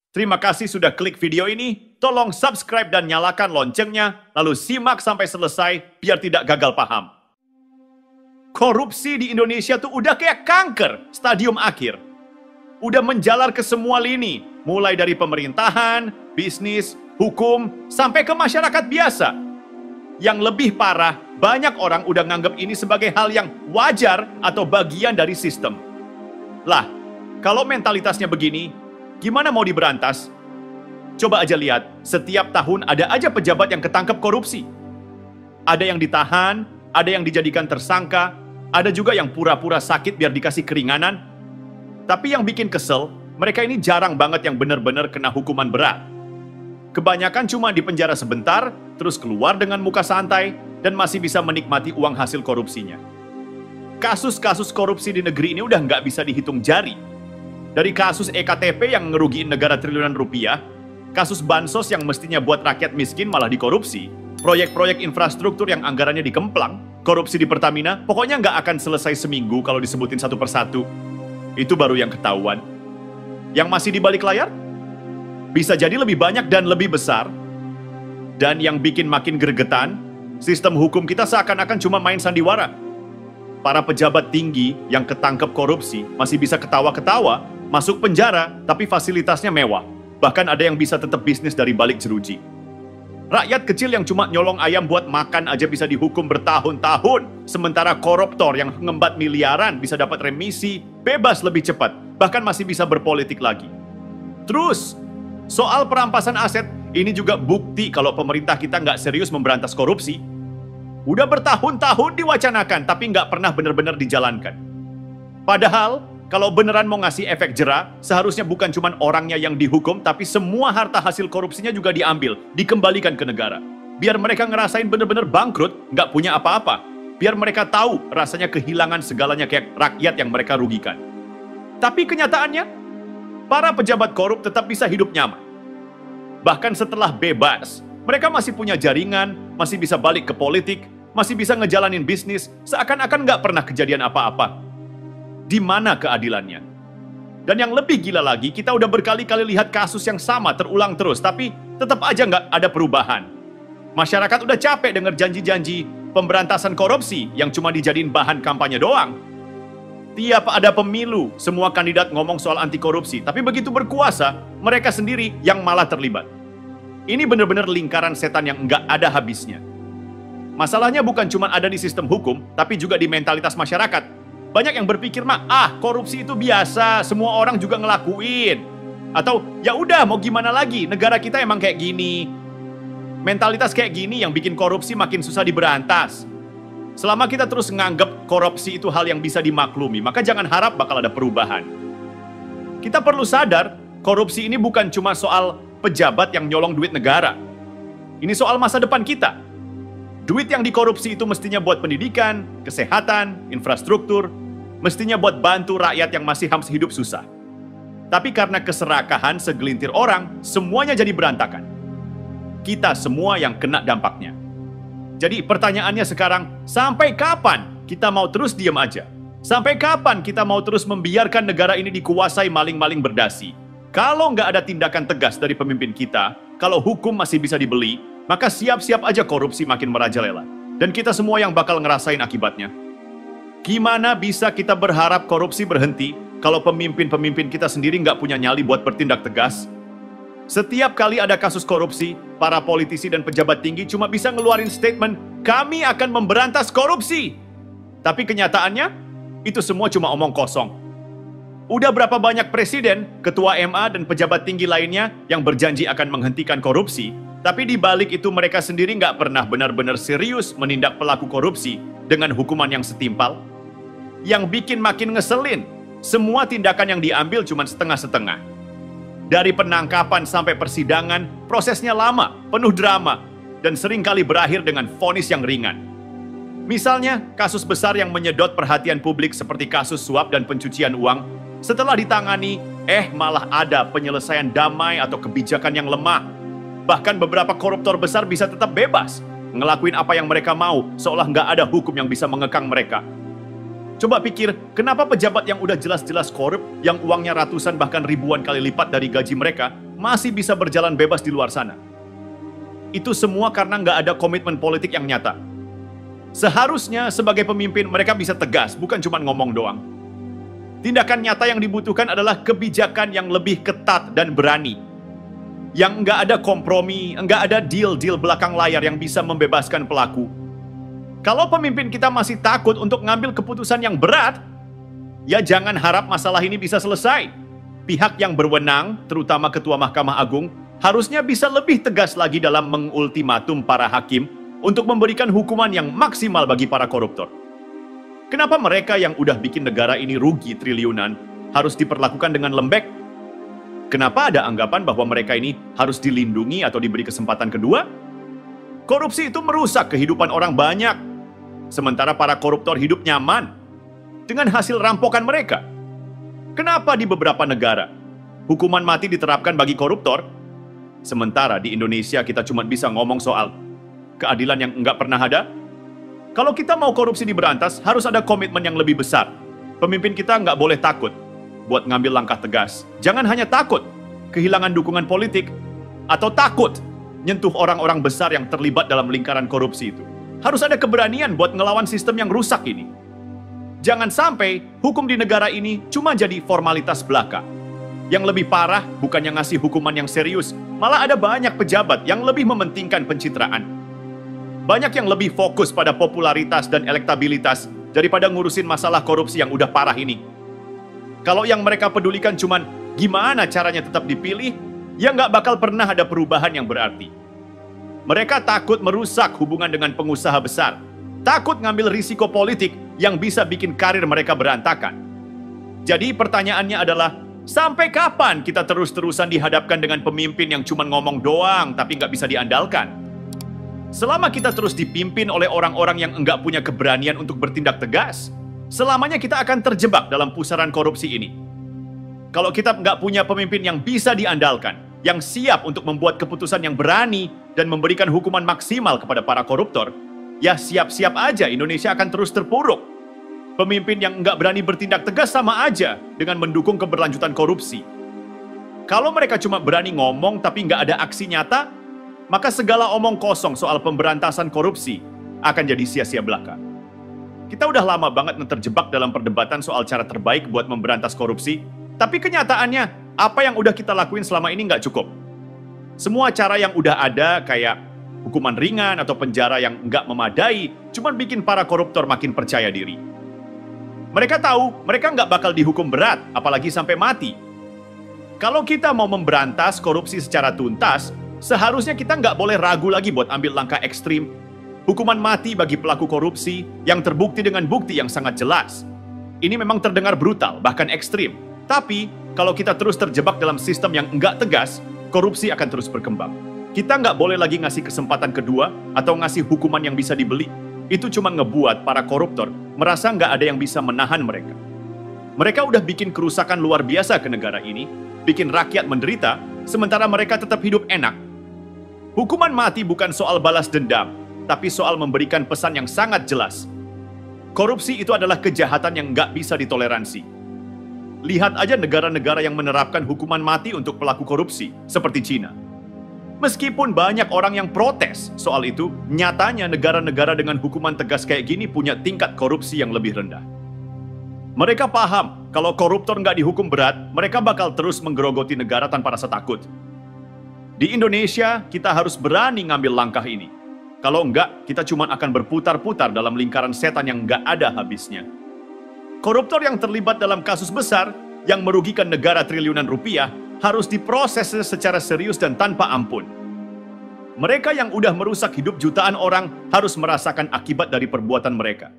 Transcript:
Terima kasih sudah klik video ini. Tolong subscribe dan nyalakan loncengnya, lalu simak sampai selesai biar tidak gagal paham. Korupsi di Indonesia tuh udah kayak kanker, stadium akhir. Udah menjalar ke semua lini, mulai dari pemerintahan, bisnis, hukum, sampai ke masyarakat biasa. Yang lebih parah, banyak orang udah nganggap ini sebagai hal yang wajar atau bagian dari sistem. Lah, kalau mentalitasnya begini, gimana mau diberantas? Coba aja lihat, setiap tahun ada aja pejabat yang ketangkep korupsi. Ada yang ditahan, ada yang dijadikan tersangka, ada juga yang pura-pura sakit biar dikasih keringanan. Tapi yang bikin kesel, mereka ini jarang banget yang benar-benar kena hukuman berat. Kebanyakan cuma di penjara sebentar, terus keluar dengan muka santai, dan masih bisa menikmati uang hasil korupsinya. Kasus-kasus korupsi di negeri ini udah nggak bisa dihitung jari. Dari kasus EKTP yang ngerugiin negara triliunan rupiah, kasus bansos yang mestinya buat rakyat miskin malah dikorupsi, proyek-proyek infrastruktur yang anggarannya dikemplang, korupsi di Pertamina, pokoknya nggak akan selesai seminggu kalau disebutin satu persatu. Itu baru yang ketahuan. Yang masih di balik layar? Bisa jadi lebih banyak dan lebih besar. Dan yang bikin makin gregetan, sistem hukum kita seakan-akan cuma main sandiwara. Para pejabat tinggi yang ketangkep korupsi masih bisa ketawa-ketawa, masuk penjara, tapi fasilitasnya mewah. Bahkan ada yang bisa tetap bisnis dari balik jeruji. Rakyat kecil yang cuma nyolong ayam buat makan aja bisa dihukum bertahun-tahun. Sementara koruptor yang ngembat miliaran bisa dapat remisi, bebas lebih cepat. Bahkan masih bisa berpolitik lagi. Terus, soal perampasan aset, ini juga bukti kalau pemerintah kita nggak serius memberantas korupsi. Udah bertahun-tahun diwacanakan, tapi nggak pernah benar-benar dijalankan. Padahal, kalau beneran mau ngasih efek jera, seharusnya bukan cuma orangnya yang dihukum, tapi semua harta hasil korupsinya juga diambil, dikembalikan ke negara. Biar mereka ngerasain bener-bener bangkrut, nggak punya apa-apa. Biar mereka tahu rasanya kehilangan segalanya kayak rakyat yang mereka rugikan. Tapi kenyataannya, para pejabat korup tetap bisa hidup nyaman. Bahkan setelah bebas, mereka masih punya jaringan, masih bisa balik ke politik, masih bisa ngejalanin bisnis, seakan-akan nggak pernah kejadian apa-apa. Di mana keadilannya? Dan yang lebih gila lagi, kita udah berkali-kali lihat kasus yang sama terulang terus, tapi tetap aja nggak ada perubahan. Masyarakat udah capek denger janji-janji pemberantasan korupsi yang cuma dijadiin bahan kampanye doang. Tiap ada pemilu, semua kandidat ngomong soal anti korupsi, tapi begitu berkuasa, mereka sendiri yang malah terlibat. Ini benar-benar lingkaran setan yang nggak ada habisnya. Masalahnya bukan cuma ada di sistem hukum, tapi juga di mentalitas masyarakat. Banyak yang berpikir korupsi itu biasa, semua orang juga ngelakuin. Atau ya udah mau gimana lagi, negara kita emang kayak gini. Mentalitas kayak gini yang bikin korupsi makin susah diberantas. Selama kita terus nganggep korupsi itu hal yang bisa dimaklumi, maka jangan harap bakal ada perubahan. Kita perlu sadar, korupsi ini bukan cuma soal pejabat yang nyolong duit negara. Ini soal masa depan kita. Duit yang dikorupsi itu mestinya buat pendidikan, kesehatan, infrastruktur, mestinya buat bantu rakyat yang masih harus hidup susah. Tapi karena keserakahan segelintir orang, semuanya jadi berantakan. Kita semua yang kena dampaknya. Jadi pertanyaannya sekarang, sampai kapan kita mau terus diam aja? Sampai kapan kita mau terus membiarkan negara ini dikuasai maling-maling berdasi? Kalau nggak ada tindakan tegas dari pemimpin kita, kalau hukum masih bisa dibeli, maka siap-siap aja korupsi makin merajalela. Dan kita semua yang bakal ngerasain akibatnya. Gimana bisa kita berharap korupsi berhenti kalau pemimpin-pemimpin kita sendiri nggak punya nyali buat bertindak tegas? Setiap kali ada kasus korupsi, para politisi dan pejabat tinggi cuma bisa ngeluarin statement, kami akan memberantas korupsi. Tapi kenyataannya, itu semua cuma omong kosong. Udah berapa banyak presiden, ketua MA, dan pejabat tinggi lainnya yang berjanji akan menghentikan korupsi, tapi di balik itu mereka sendiri nggak pernah benar-benar serius menindak pelaku korupsi dengan hukuman yang setimpal. Yang bikin makin ngeselin, semua tindakan yang diambil cuma setengah-setengah. Dari penangkapan sampai persidangan, prosesnya lama, penuh drama, dan seringkali berakhir dengan vonis yang ringan. Misalnya, kasus besar yang menyedot perhatian publik seperti kasus suap dan pencucian uang, setelah ditangani, malah ada penyelesaian damai atau kebijakan yang lemah. Bahkan beberapa koruptor besar bisa tetap bebas, ngelakuin apa yang mereka mau, seolah nggak ada hukum yang bisa mengekang mereka. Coba pikir, kenapa pejabat yang udah jelas-jelas korup, yang uangnya ratusan bahkan ribuan kali lipat dari gaji mereka, masih bisa berjalan bebas di luar sana. Itu semua karena nggak ada komitmen politik yang nyata. Seharusnya sebagai pemimpin mereka bisa tegas, bukan cuma ngomong doang. Tindakan nyata yang dibutuhkan adalah kebijakan yang lebih ketat dan berani. Yang nggak ada kompromi, nggak ada deal-deal belakang layar yang bisa membebaskan pelaku. Kalau pemimpin kita masih takut untuk ngambil keputusan yang berat, ya jangan harap masalah ini bisa selesai. Pihak yang berwenang, terutama Ketua Mahkamah Agung, harusnya bisa lebih tegas lagi dalam mengultimatum para hakim untuk memberikan hukuman yang maksimal bagi para koruptor. Kenapa mereka yang udah bikin negara ini rugi triliunan harus diperlakukan dengan lembek? Kenapa ada anggapan bahwa mereka ini harus dilindungi atau diberi kesempatan kedua? Korupsi itu merusak kehidupan orang banyak, sementara para koruptor hidup nyaman dengan hasil rampokan mereka. Kenapa di beberapa negara hukuman mati diterapkan bagi koruptor, sementara di Indonesia kita cuma bisa ngomong soal keadilan yang enggak pernah ada? Kalau kita mau korupsi diberantas, harus ada komitmen yang lebih besar. Pemimpin kita nggak boleh takut buat ngambil langkah tegas. Jangan hanya takut kehilangan dukungan politik, atau takut nyentuh orang-orang besar yang terlibat dalam lingkaran korupsi itu. Harus ada keberanian buat ngelawan sistem yang rusak ini. Jangan sampai hukum di negara ini cuma jadi formalitas belaka. Yang lebih parah bukan yang ngasih hukuman yang serius, malah ada banyak pejabat yang lebih mementingkan pencitraan. Banyak yang lebih fokus pada popularitas dan elektabilitas daripada ngurusin masalah korupsi yang udah parah ini. Kalau yang mereka pedulikan cuman gimana caranya tetap dipilih, ya nggak bakal pernah ada perubahan yang berarti. Mereka takut merusak hubungan dengan pengusaha besar, takut ngambil risiko politik yang bisa bikin karir mereka berantakan. Jadi pertanyaannya adalah, sampai kapan kita terus-terusan dihadapkan dengan pemimpin yang cuma ngomong doang tapi nggak bisa diandalkan? Selama kita terus dipimpin oleh orang-orang yang enggak punya keberanian untuk bertindak tegas, selamanya kita akan terjebak dalam pusaran korupsi ini. Kalau kita nggak punya pemimpin yang bisa diandalkan, yang siap untuk membuat keputusan yang berani dan memberikan hukuman maksimal kepada para koruptor, ya siap-siap aja Indonesia akan terus terpuruk. Pemimpin yang nggak berani bertindak tegas sama aja dengan mendukung keberlanjutan korupsi. Kalau mereka cuma berani ngomong tapi nggak ada aksi nyata, maka segala omong kosong soal pemberantasan korupsi akan jadi sia-sia belaka. Kita udah lama banget terjebak dalam perdebatan soal cara terbaik buat memberantas korupsi, tapi kenyataannya apa yang udah kita lakuin selama ini nggak cukup. Semua cara yang udah ada kayak hukuman ringan atau penjara yang nggak memadai, cuma bikin para koruptor makin percaya diri. Mereka tahu mereka nggak bakal dihukum berat, apalagi sampai mati. Kalau kita mau memberantas korupsi secara tuntas, seharusnya kita nggak boleh ragu lagi buat ambil langkah ekstrim. Hukuman mati bagi pelaku korupsi yang terbukti dengan bukti yang sangat jelas. Ini memang terdengar brutal, bahkan ekstrim. Tapi, kalau kita terus terjebak dalam sistem yang nggak tegas, korupsi akan terus berkembang. Kita nggak boleh lagi ngasih kesempatan kedua atau ngasih hukuman yang bisa dibeli. Itu cuma ngebuat para koruptor merasa nggak ada yang bisa menahan mereka. Mereka udah bikin kerusakan luar biasa ke negara ini, bikin rakyat menderita, sementara mereka tetap hidup enak. Hukuman mati bukan soal balas dendam, tapi soal memberikan pesan yang sangat jelas. Korupsi itu adalah kejahatan yang nggak bisa ditoleransi. Lihat aja negara-negara yang menerapkan hukuman mati untuk pelaku korupsi, seperti Cina. Meskipun banyak orang yang protes soal itu, nyatanya negara-negara dengan hukuman tegas kayak gini punya tingkat korupsi yang lebih rendah. Mereka paham, kalau koruptor nggak dihukum berat, mereka bakal terus menggerogoti negara tanpa rasa takut. Di Indonesia, kita harus berani ngambil langkah ini. Kalau enggak, kita cuma akan berputar-putar dalam lingkaran setan yang nggak ada habisnya. Koruptor yang terlibat dalam kasus besar, yang merugikan negara triliunan rupiah, harus diproses secara serius dan tanpa ampun. Mereka yang udah merusak hidup jutaan orang harus merasakan akibat dari perbuatan mereka.